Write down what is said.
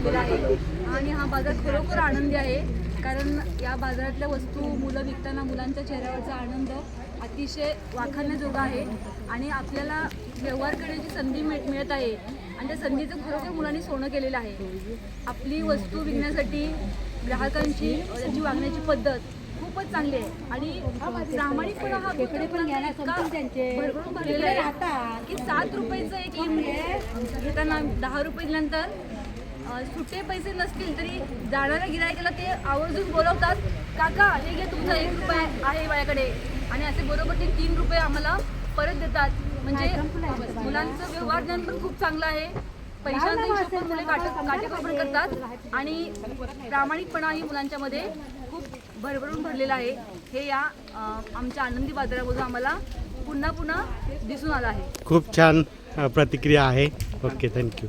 भरलेला आहे आणि हा बाजार खरोखर आनंदी आहे, कारण या बाजारातल्या वस्तू मुलं विकताना मुलांच्या चेहऱ्यावरचा आनंद अतिशय वाखाणण्याजोगा आहे आणि आपल्याला व्यवहार करण्याची संधी मिळत आहे आणि त्या संधीचं खरोखर मुलांनी सोनं केलेलं आहे. आपली वस्तू विकण्यासाठी ग्राहकांची त्यांची वागण्याची पद्धत खूपच चांगली आहे आणि प्रामाणिकपणा हा भरभरून भरलेला आहे की 7 रुपयाचं एक लिंबू घेताना 10 रुपये दिल्यानंतर सुट्टे पैसे नसतील तरी जाणाऱ्या गिरायकाला ते आवर्जून बोलवतात, काका हे घे तुमचा 1 रुपया आहे माझ्याकडे, आणि असे बरोबर ते 3 रुपये आम्हाला परत देतात. म्हणजे मुलांचं व्यवहार ज्ञान पण खूप चांगलं आहे, पैशांचा हिशोब पण मुले काटेकोरपणे करतात आणि प्रामाणिकपणा ही मुलांच्यामध्ये खूप भरभरून भरलेला आहे. हे या आमच्या आनंदी बाजारामधून आम्हाला पुन्हा पुन्हा दिसून आलं आहे. खूप छान प्रतिक्रिया आहे. Okay, thank you.